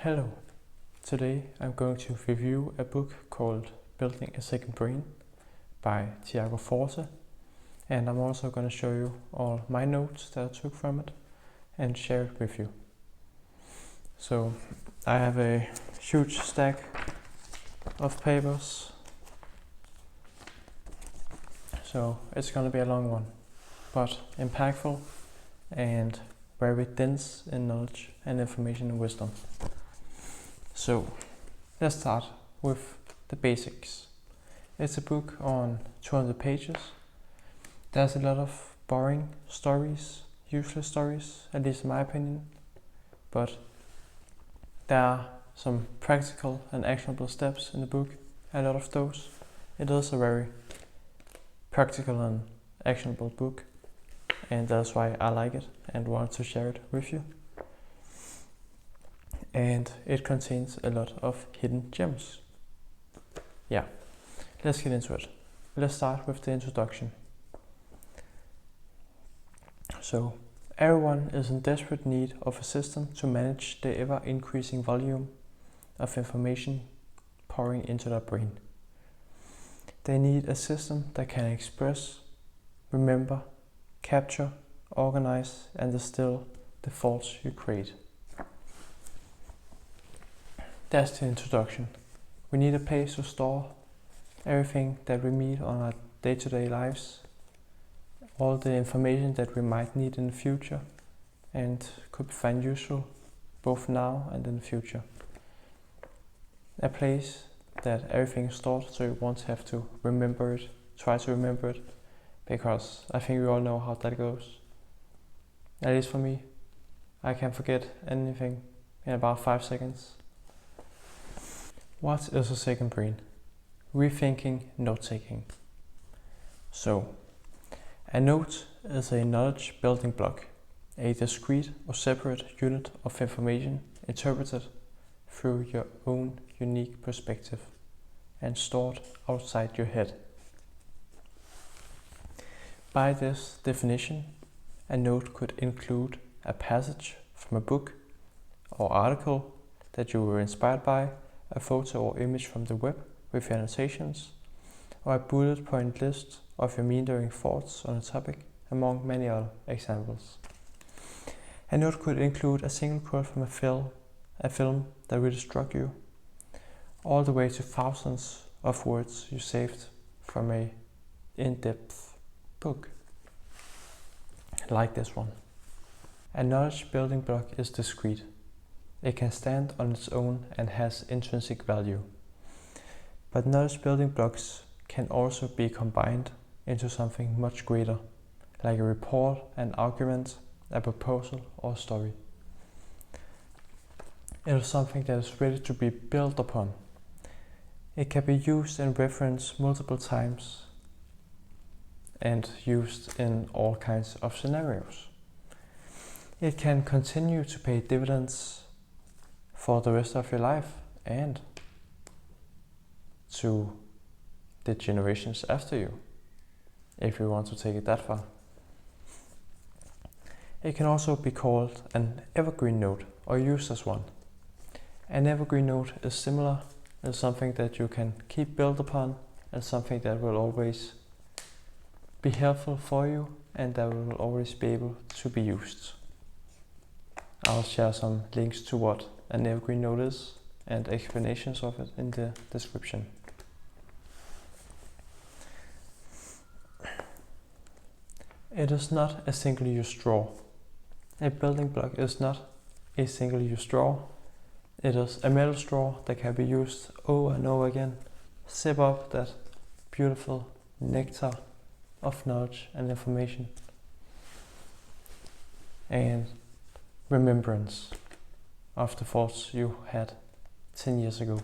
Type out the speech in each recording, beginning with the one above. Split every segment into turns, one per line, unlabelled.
Hello, today I'm going to review a book called Building a Second Brain by Thiago Forte, and I'm also going to show you all my notes that I took from it and share it with you. So I have a huge stack of papers, so it's going to be a long one, but impactful and very dense in knowledge and information and wisdom. So let's start with the basics. It's a book on 200 pages. There's a lot of boring stories, useless stories, at least in my opinion, but there are some practical and actionable steps in the book, a lot of those. It is a very practical and actionable book, and that's why I like it and want to share it with you. And it contains a lot of hidden gems. Yeah, let's get into it. Let's start with the introduction. So, everyone is in desperate need of a system to manage the ever-increasing volume of information pouring into their brain. They need a system that can express, remember, capture, organize, and distill the thoughts you create. That's the introduction. We need a place to store everything that we meet on our day-to-day lives, all the information that we might need in the future and could find useful both now and in the future. A place that everything is stored so you won't have to remember it, try to remember it, because I think we all know how that goes. At least for me, I can forget anything in about 5 seconds. What is a second brain? Rethinking note-taking. So, a note is a knowledge building block, a discrete or separate unit of information interpreted through your own unique perspective and stored outside your head. By this definition, a note could include a passage from a book or article that you were inspired by, a photo or image from the web with your annotations, or a bullet point list of your meandering thoughts on a topic, among many other examples. A note could include a single quote from a film that really struck you, all the way to thousands of words you saved from a in-depth book, like this one. A knowledge building block is discrete. It can stand on its own and has intrinsic value. But knowledge building blocks can also be combined into something much greater, like a report, an argument, a proposal, or a story. It is something that is ready to be built upon. It can be used and referenced multiple times and used in all kinds of scenarios. It can continue to pay dividends for the rest of your life and to the generations after you, if you want to take it that far. It can also be called an evergreen note or used as one. An evergreen note is similar, as something that you can keep built upon and something that will always be helpful for you and that will always be able to be used. I'll share some links to what an evergreen note is and explanations of it in the description. It is not a single-use straw. A building block is not a single-use straw. It is a metal straw that can be used over and over again. Sip up that beautiful nectar of knowledge and information and remembrance of the thoughts you had 10 years ago.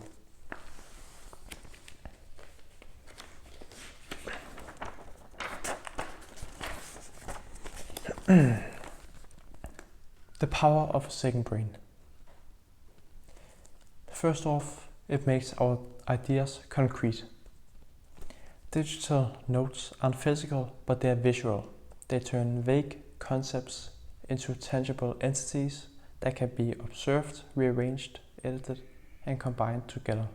The power of a second brain. First off, it makes our ideas concrete. Digital notes aren't physical, but they are visual. They turn vague concepts into tangible entities that can be observed, rearranged, edited and combined together.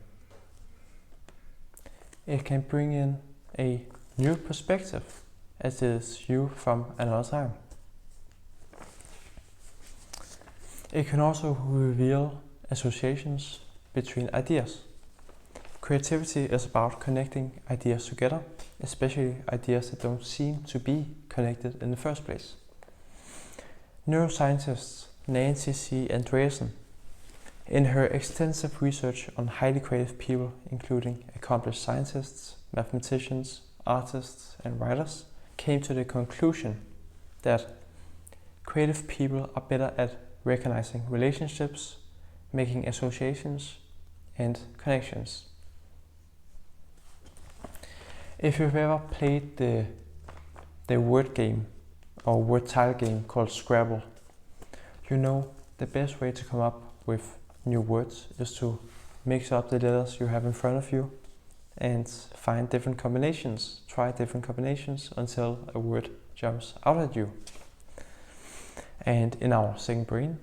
It can bring in a new perspective as it is you from another time. It can also reveal associations between ideas. Creativity is about connecting ideas together, especially ideas that don't seem to be connected in the first place. Neuroscientists Nancy C. Andreasen, in her extensive research on highly creative people, including accomplished scientists, mathematicians, artists, and writers, came to the conclusion that creative people are better at recognizing relationships, making associations, and connections. If you've ever played the word game or word tile game called Scrabble, you know the best way to come up with new words is to mix up the letters you have in front of you and find different combinations, try different combinations until a word jumps out at you. And in our second brain,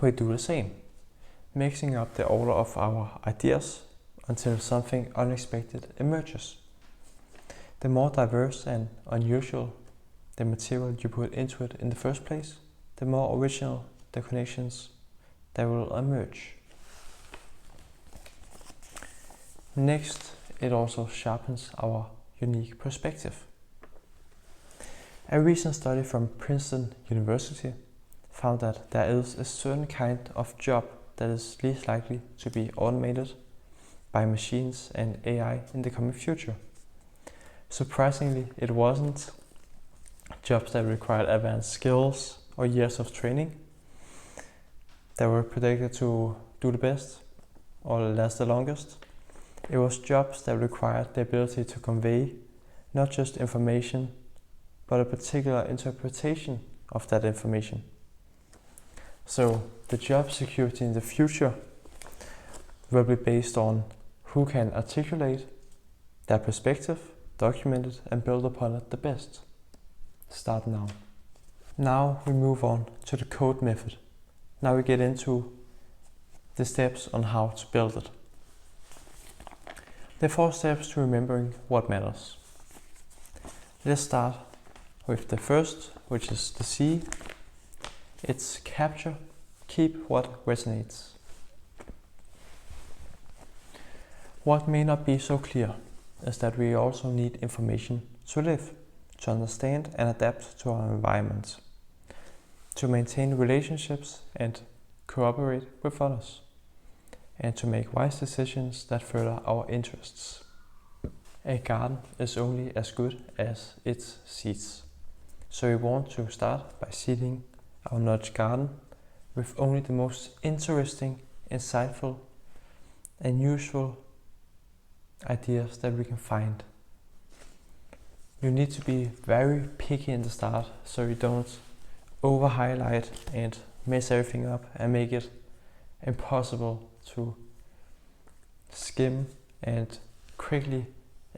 we do the same, mixing up the order of our ideas until something unexpected emerges. The more diverse and unusual the material you put into it in the first place, the more original the connections that will emerge. Next, it also sharpens our unique perspective. A recent study from Princeton University found that there is a certain kind of job that is least likely to be automated by machines and AI in the coming future. Surprisingly, it wasn't jobs that required advanced skills or years of training that were predicted to do the best or last the longest. It was jobs that required the ability to convey not just information, but a particular interpretation of that information. So the job security in the future will be based on who can articulate their perspective, document it, and build upon it the best. Start now. Now we move on to the code method. Now we get into the steps on how to build it. The 4 steps to remembering what matters. Let's start with the first, which is the C. It's capture, keep what resonates. What may not be so clear is that we also need information to live, to understand and adapt to our environment, to maintain relationships and cooperate with others, and to make wise decisions that further our interests. A garden is only as good as its seeds. So we want to start by seeding our nudge garden with only the most interesting, insightful, and useful ideas that we can find. You need to be very picky in the start so you don't over highlight and mess everything up and make it impossible to skim and quickly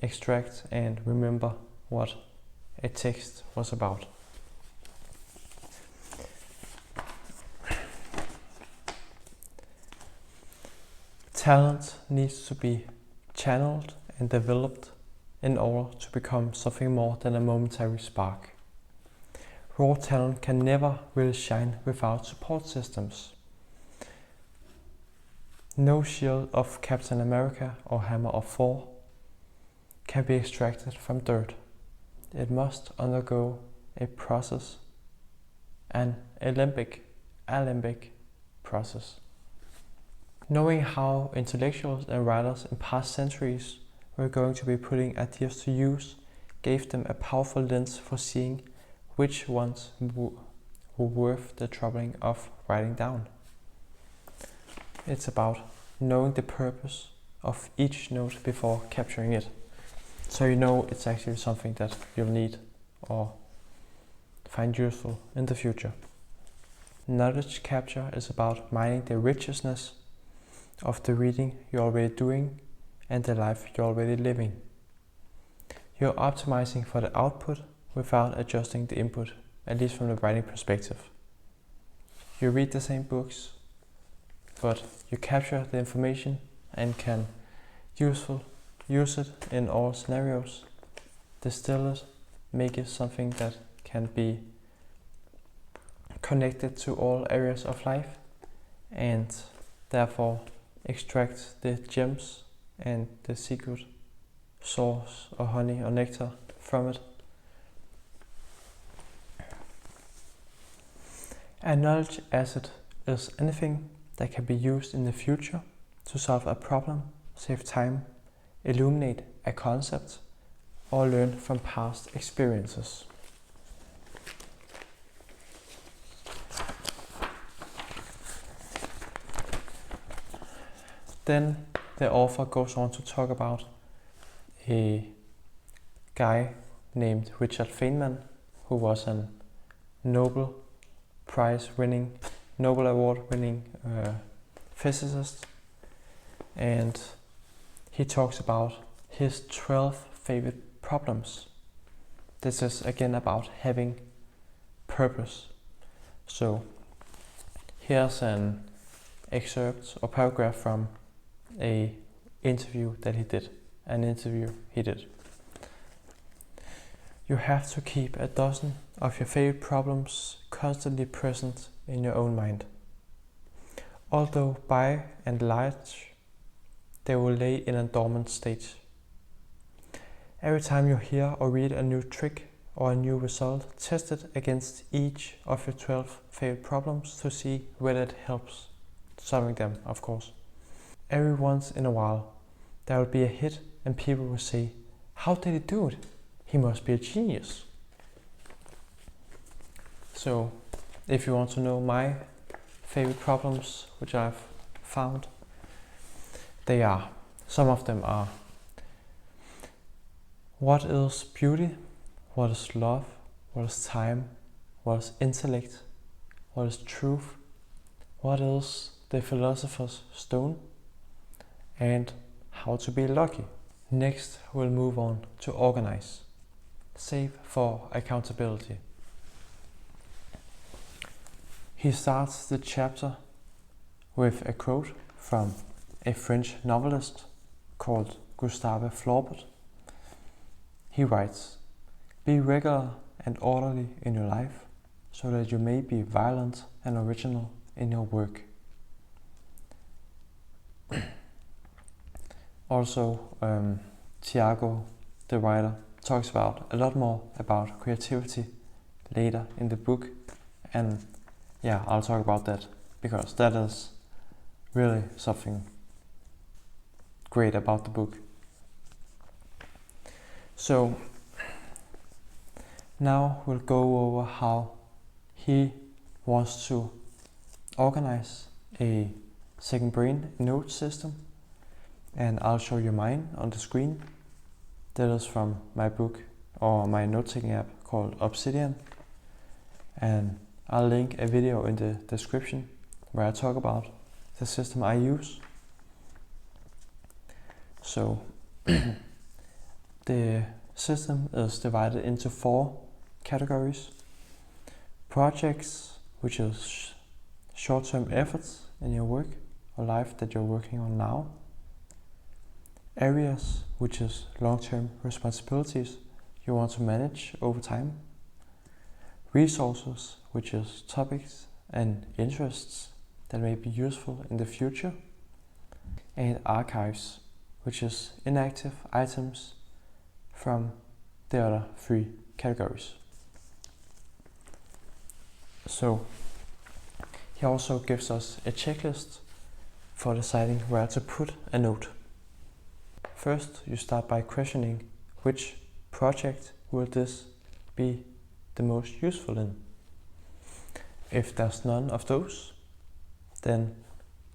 extract and remember what a text was about. Talent needs to be channeled and developed in order to become something more than a momentary spark. Raw talent can never really shine without support systems. No shield of Captain America or hammer of Thor can be extracted from dirt. It must undergo a process, an alembic process. Knowing how intellectuals and writers in past centuries were going to be putting ideas to use gave them a powerful lens for seeing which ones were worth the troubling of writing down. It's about knowing the purpose of each note before capturing it, so you know it's actually something that you'll need or find useful in the future. Knowledge capture is about mining the richness of the reading you're already doing and the life you're already living. You're optimizing for the output without adjusting the input, at least from the writing perspective. You read the same books, but you capture the information and can use it in all scenarios, distill it, make it something that can be connected to all areas of life, and therefore extract the gems and the secret source or honey or nectar from it. A knowledge asset is anything that can be used in the future to solve a problem, save time, illuminate a concept, or learn from past experiences. Then the author goes on to talk about a guy named Richard Feynman, who was a Nobel Award-winning physicist, and he talks about his 12 favorite problems. This is again about having purpose. So here's an excerpt or paragraph from an interview he did. You have to keep a dozen of your favorite problems constantly present in your own mind. Although by and large, they will lay in a dormant state. Every time you hear or read a new trick or a new result, test it against each of your 12 favorite problems to see whether it helps solving them, of course. Every once in a while, there will be a hit and people will say, "How did he do it? He must be a genius." So, if you want to know my favorite problems, which I've found, some of them are: what is beauty? What is love? What is time? What is intellect? What is truth? What is the philosopher's stone? And how to be lucky. Next, we'll move on to organize. Save for accountability. He starts the chapter with a quote from a French novelist called Gustave Flaubert. He writes, "Be regular and orderly in your life so that you may be violent and original in your work." Also, Thiago, the writer, talks about a lot more about creativity later in the book, and I'll talk about that because that is really something great about the book. So now we'll go over how he wants to organize a second brain note system, and I'll show you mine on the screen. That is from my book or my note-taking app called Obsidian, and I'll link a video in the description where I talk about the system I use. So the system is divided into 4 categories. Projects, which is short-term efforts in your work or life that you're working on now. Areas, which is long-term responsibilities you want to manage over time. Resources, which is topics and interests that may be useful in the future. And archives, which is inactive items from the other 3 categories. So he also gives us a checklist for deciding where to put a note. First, you start by questioning which project will this be the most useful in. If there's none of those, then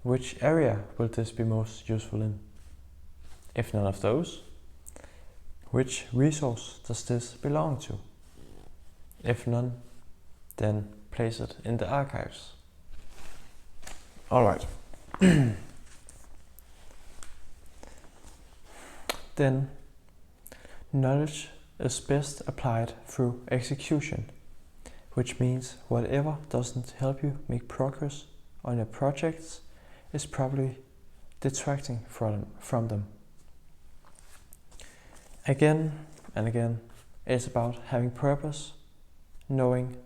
which area will this be most useful in? If none of those, which resource does this belong to? If none, then place it in the archives. Alright. Then, knowledge is best applied through execution, which means whatever doesn't help you make progress on your projects is probably detracting from them. Again and again, it's about having purpose, knowing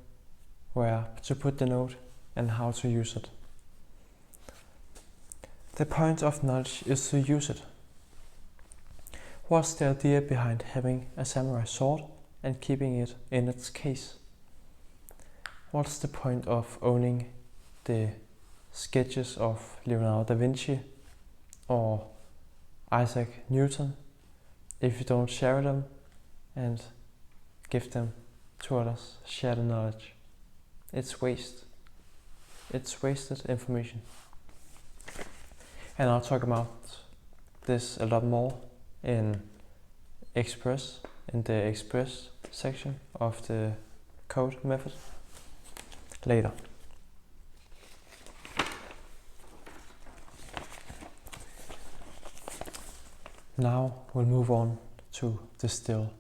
where to put the note and how to use it. The point of knowledge is to use it. What's the idea behind having a samurai sword and keeping it in its case? What's the point of owning the sketches of Leonardo da Vinci or Isaac Newton if you don't share them and give them to others, share the knowledge? It's waste. It's wasted information. And I'll talk about this a lot more in the Express section of the code method later. Now we'll move on to distill.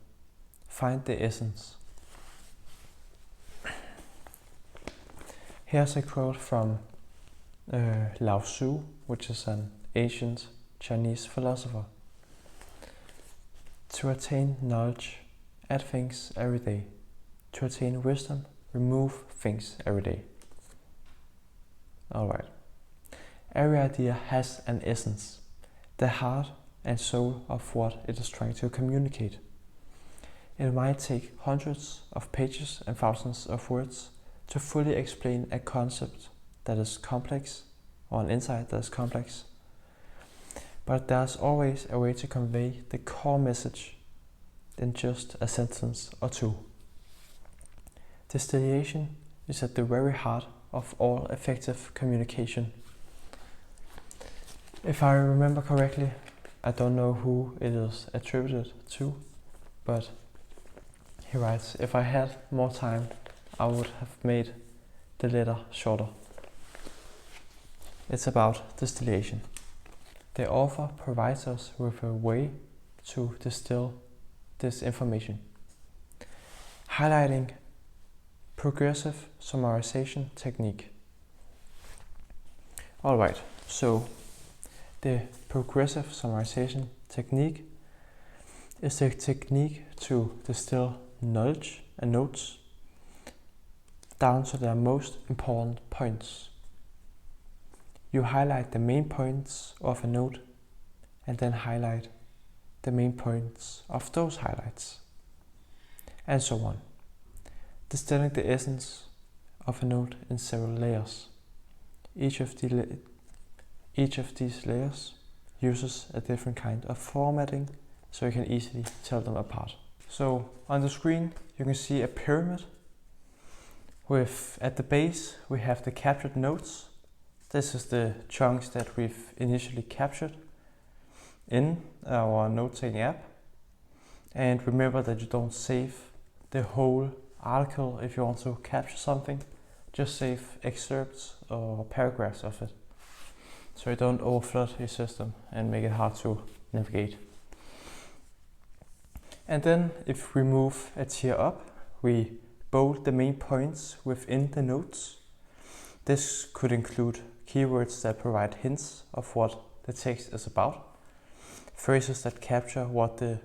Find the essence. Here's a quote from Lao Tzu, which is an ancient Chinese philosopher. To attain knowledge, add things every day. To attain wisdom, remove things every day. Alright. Every idea has an essence, the heart and soul of what it is trying to communicate. It might take hundreds of pages and thousands of words to fully explain a concept that is complex or an insight that is complex. But there's always a way to convey the core message in just a sentence or two. Distillation is at the very heart of all effective communication. If I remember correctly, I don't know who it is attributed to, but he writes, if I had more time, I would have made the letter shorter. It's about distillation. The author provides us with a way to distill this information, highlighting progressive summarization technique. Alright, so the progressive summarization technique is a technique to distill knowledge and notes down to their most important points. You highlight the main points of a note and then highlight the main points of those highlights, and so on, distilling the essence of a note in several layers. Each of these layers uses a different kind of formatting, so you can easily tell them apart. So on the screen you can see a pyramid with, at the base we have the captured notes. This is the chunks that we've initially captured in our note-taking app. And remember that you don't save the whole article if you want to capture something. Just save excerpts or paragraphs of it, so you don't overflood your system and make it hard to navigate. And then if we move a tier up, we bold the main points within the notes. This could include keywords that provide hints of what the text is about, phrases that capture what the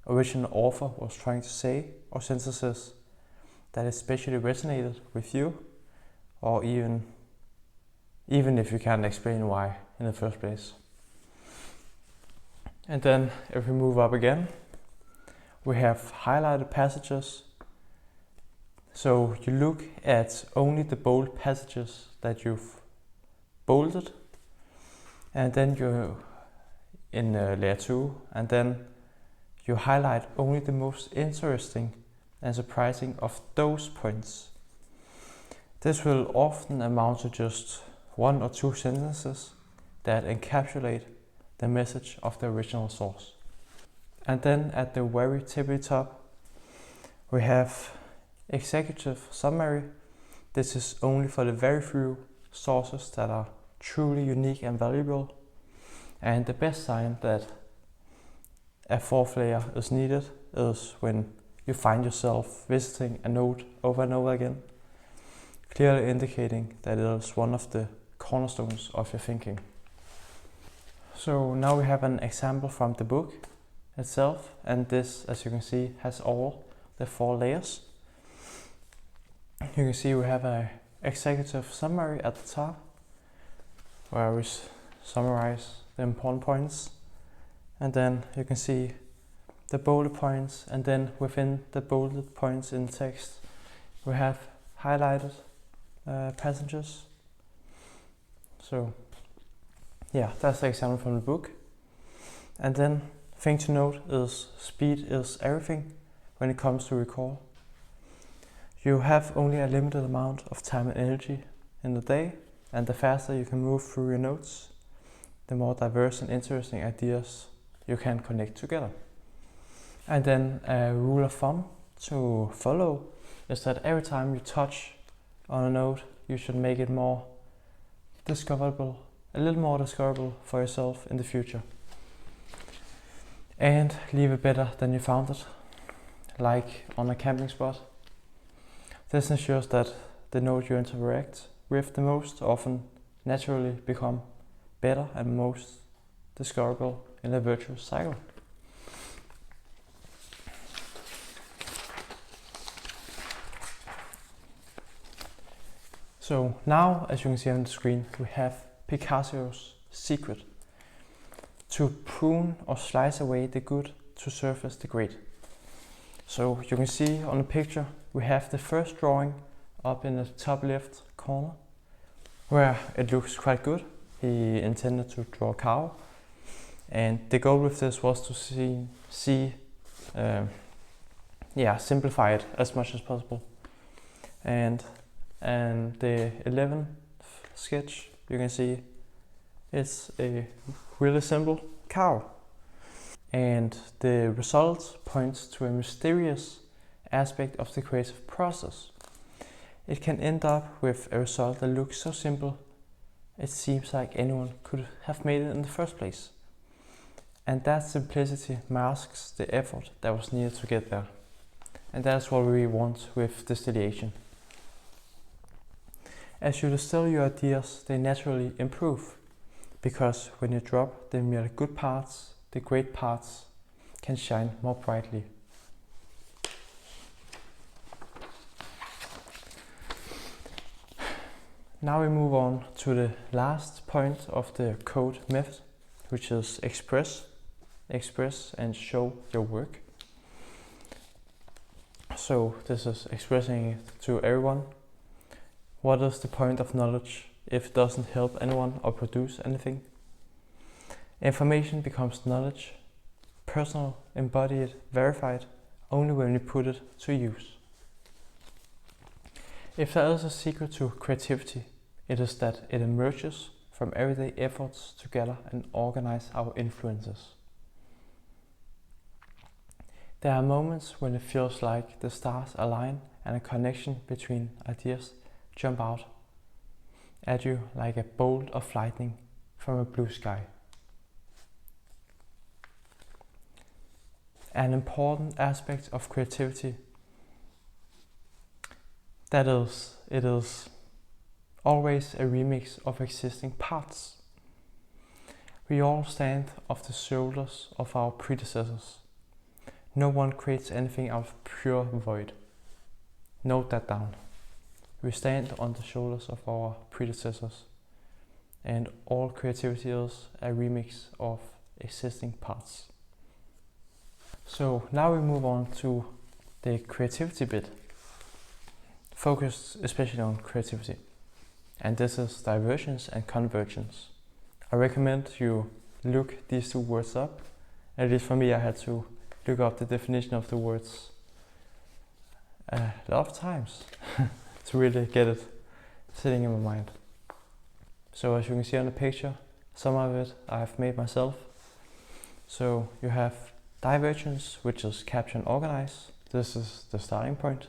original author was trying to say, or sentences that especially resonated with you, or even if you can't explain why in the first place. And then if we move up again, we have highlighted passages. So you look at only the bold passages that you've bolded, and then you're in layer 2, and then you highlight only the most interesting and surprising of those points. This will often amount to just 1 or 2 sentences that encapsulate the message of the original source. And then at the very tippy top, we have executive summary. This is only for the very few sources that are truly unique and valuable. And the best sign that a 4th layer is needed is when you find yourself visiting a note over and over again, clearly indicating that it is one of the cornerstones of your thinking. So now we have an example from the book itself, and this, as you can see, has all the 4 layers. You can see we have an executive summary at the top, where we summarize the important points, and then you can see the bullet points, and then within the bullet points in text we have highlighted passages. So yeah, that's the example from the book. And then thing to note is speed is everything when it comes to recall. You have only a limited amount of time and energy in the day, and the faster you can move through your notes, the more diverse and interesting ideas you can connect together. And then a rule of thumb to follow is that every time you touch on a note, you should make it more discoverable, a little more discoverable for yourself in the future. And leave it better than you found it, like on a camping spot. This ensures that the note you interact with the most often naturally become better and most discoverable in a virtuous cycle. So now, as you can see on the screen, we have Picasso's secret: to prune or slice away the good to surface the great. So you can see on the picture we have the first drawing up in the top left corner, where it looks quite good. He intended to draw a cow, and the goal with this was to simplify it as much as possible. And the 11th sketch, you can see it's a really simple cow. And the result points to a mysterious aspect of the creative process. It can end up with a result that looks so simple, it seems like anyone could have made it in the first place. And that simplicity masks the effort that was needed to get there. And that's what we want with distillation. As you distill your ideas, they naturally improve, because when you drop the merely good parts, the great parts can shine more brightly. Now we move on to the last point of the code method, which is express. Express and show your work. So this is expressing it to everyone. What is the point of knowledge if it doesn't help anyone or produce anything? Information becomes knowledge, personal, embodied, verified, only when we put it to use. If there is a secret to creativity, it is that it emerges from everyday efforts to gather and organize our influences. There are moments when it feels like the stars align and a connection between ideas jump out at you like a bolt of lightning from a blue sky. An important aspect of creativity, that is, it is always a remix of existing parts. We all stand off the shoulders of our predecessors. No one creates anything out of pure void. Note that down. We stand on the shoulders of our predecessors, and all creativity is a remix of existing parts. So now we move on to the creativity bit, focused especially on creativity. And this is Divergence and Convergence. I recommend you look these two words up. At least for me, I had to look up the definition of the words a lot of times to really get it sitting in my mind. So as you can see on the picture, some of it I've made myself. So you have divergence, which is capture and organize. This is the starting point.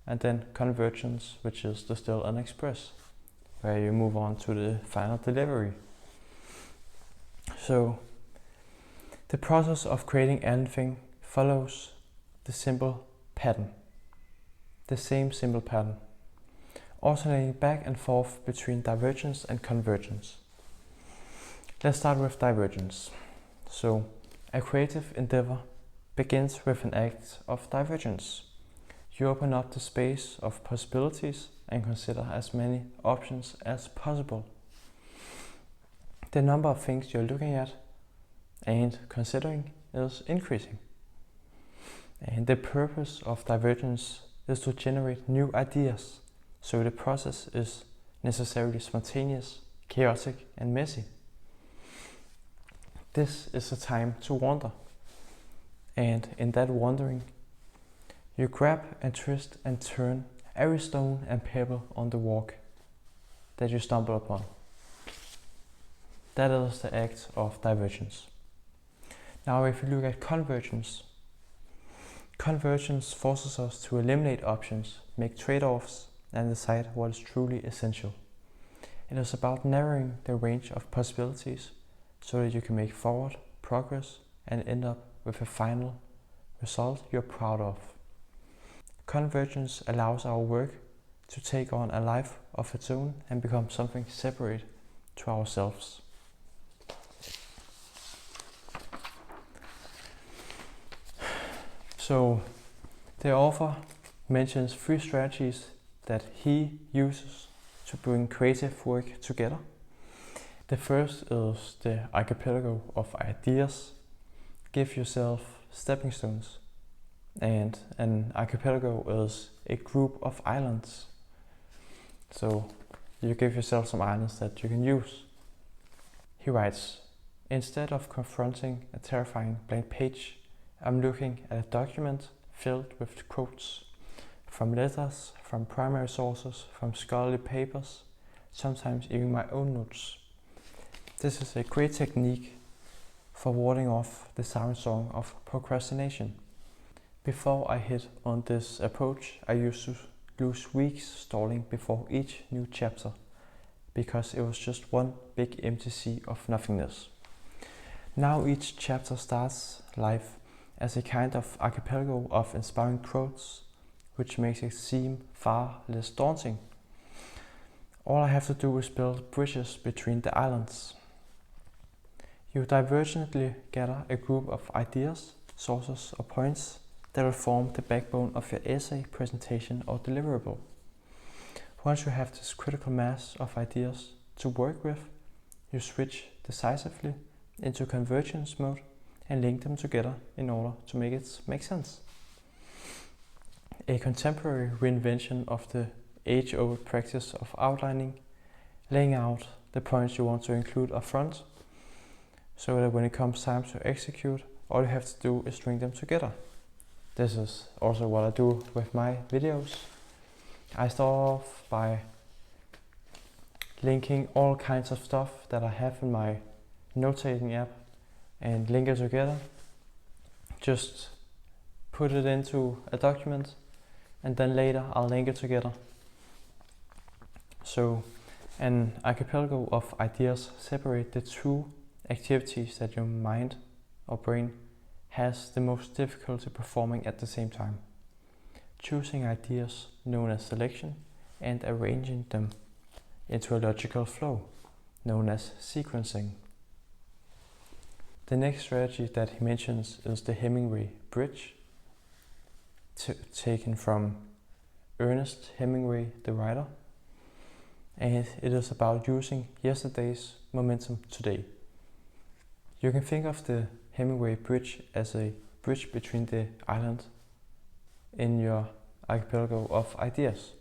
And then convergence, which is distill and express, where you move on to the final delivery. So the process of creating anything follows the simple pattern, the same simple pattern, alternating back and forth between divergence and convergence. Let's start with divergence. So, a creative endeavor begins with an act of divergence. You open up the space of possibilities and consider as many options as possible. The number of things you're looking at and considering is increasing. And the purpose of divergence is to generate new ideas, so the process is necessarily spontaneous, chaotic, and messy. This is a time to wander, and in that wandering, you grab and twist and turn every stone and pebble on the walk that you stumble upon. That is the act of divergence. Now if you look at convergence, convergence forces us to eliminate options, make trade-offs, and decide what is truly essential. It is about narrowing the range of possibilities so that you can make forward progress and end up with a final result you're proud of. Convergence allows our work to take on a life of its own and become something separate to ourselves. So, the author mentions 3 strategies that he uses to bring creative work together. The first is the archipelago of ideas. Give yourself stepping stones. And an archipelago is a group of islands. So you give yourself some islands that you can use. He writes, instead of confronting a terrifying blank page, I'm looking at a document filled with quotes from letters, from primary sources, from scholarly papers, sometimes even my own notes. This is a great technique for warding off the siren song of procrastination. Before I hit on this approach, I used to lose weeks stalling before each new chapter because it was just one big empty sea of nothingness. Now each chapter starts life as a kind of archipelago of inspiring quotes, which makes it seem far less daunting. All I have to do is build bridges between the islands. You divergently gather a group of ideas, sources, or points that will form the backbone of your essay, presentation, or deliverable. Once you have this critical mass of ideas to work with, you switch decisively into convergence mode and link them together in order to make it make sense. A contemporary reinvention of the age-old practice of outlining, laying out the points you want to include up front, so that when it comes time to execute, all you have to do is string them together. This is also what I do with my videos. I start off by linking all kinds of stuff that I have in my note-taking app and link it together. Just put it into a document and then later I'll link it together. So an archipelago of ideas separate the 2 activities that your mind or brain has the most difficulty performing at the same time. Choosing ideas known as selection and arranging them into a logical flow known as sequencing. The next strategy that he mentions is the Hemingway bridge, taken from Ernest Hemingway, the writer, and it is about using yesterday's momentum today. You can think of the Hemingway bridge as a bridge between the island in your archipelago of ideas.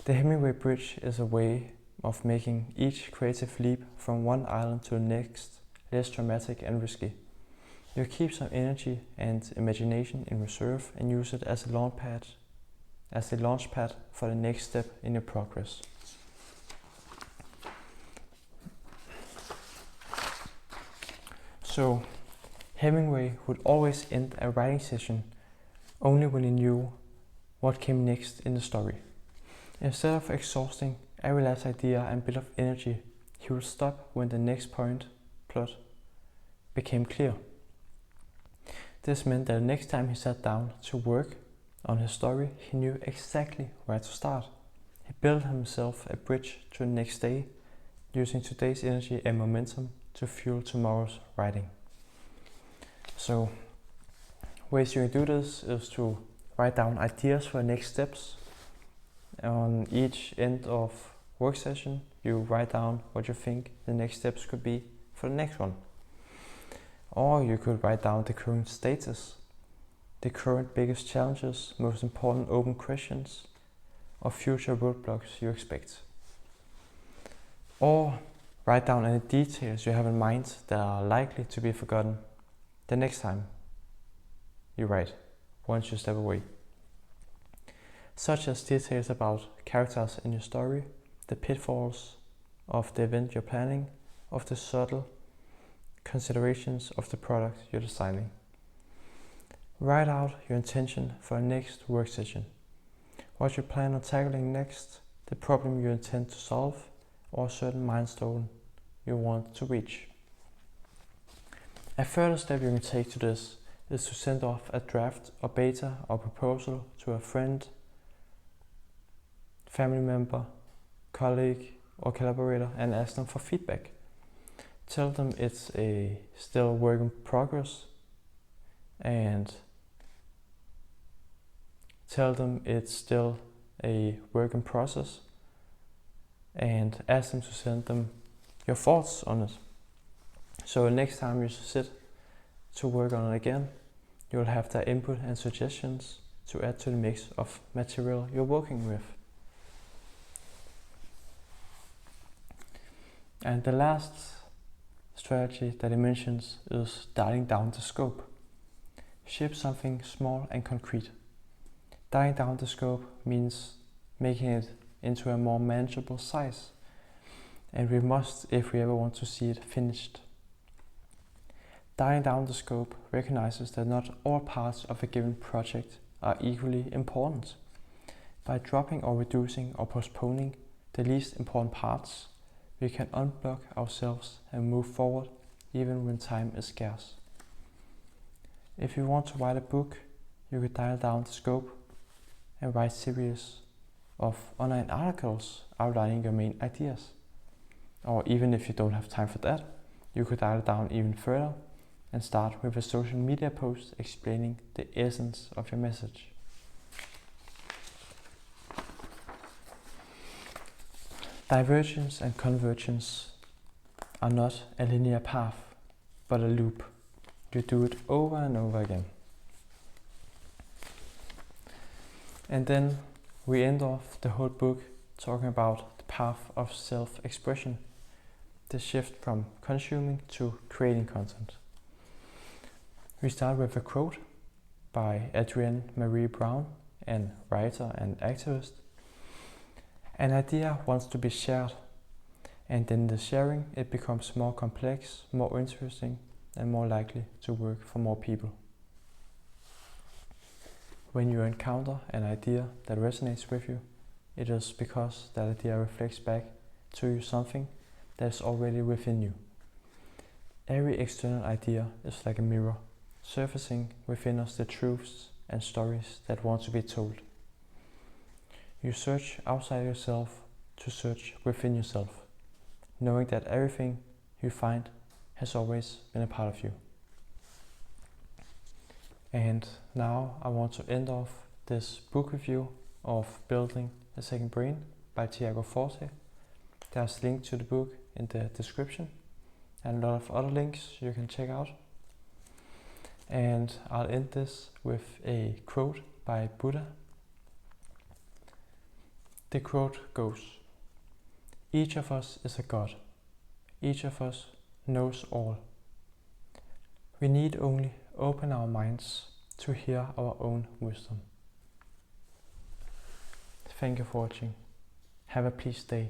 The Hemingway bridge is a way of making each creative leap from one island to the next less dramatic and risky. You keep some energy and imagination in reserve and use it as a launch pad for the next step in your progress. So, Hemingway would always end a writing session only when he knew what came next in the story. Instead of exhausting every last idea and bit of energy, he would stop when the next plot became clear. This meant that the next time he sat down to work on his story, he knew exactly where to start. He built himself a bridge to the next day, using today's energy and momentum to fuel tomorrow's writing. So, ways you can do this is to write down ideas for next steps. On each end of work session, you write down what you think the next steps could be for the next one. Or you could write down the current status, the current biggest challenges, most important open questions, or future roadblocks you expect. Or write down any details you have in mind that are likely to be forgotten the next time you write, once you step away. Such as details about characters in your story, the pitfalls of the event you're planning, of the subtle considerations of the product you're designing. Write out your intention for a next work session, what you plan on tackling next, the problem you intend to solve, or a certain milestone you want to reach. A further step you can take to this is to send off a draft or beta or proposal to a friend, family member, colleague or collaborator and ask them for feedback. Tell them it's a still work in progress and tell them it's still a work in process and ask them to send them your thoughts on it. So next time you sit to work on it again, you'll have their input and suggestions to add to the mix of material you're working with. And the last strategy that he mentions is dialing down the scope. Ship something small and concrete. Dialing down the scope means making it into a more manageable size, and we must if we ever want to see it finished. Dialing down the scope recognizes that not all parts of a given project are equally important. By dropping or reducing or postponing the least important parts, we can unblock ourselves and move forward even when time is scarce. If you want to write a book, you could dial down the scope and write series of online articles outlining your main ideas. Or even if you don't have time for that, you could dial it down even further and start with a social media post explaining the essence of your message. Divergence and convergence are not a linear path, but a loop. You do it over and over again. And then we end off the whole book talking about the path of self-expression, the shift from consuming to creating content. We start with a quote by Adrienne Marie Brown, a writer and activist. An idea wants to be shared, and in the sharing it becomes more complex, more interesting, and more likely to work for more people. When you encounter an idea that resonates with you, it is because that idea reflects back to you something that is already within you. Every external idea is like a mirror, surfacing within us the truths and stories that want to be told. You search outside yourself to search within yourself, knowing that everything you find has always been a part of you. And now I want to end off this book review of Building a Second Brain by Thiago Forte. There's a link to the book in the description and a lot of other links you can check out. And I'll end this with a quote by Buddha. The quote goes, "Each of us is a god. Each of us knows all. We need only open our minds to hear our own wisdom." Thank you for watching. Have a pleased day.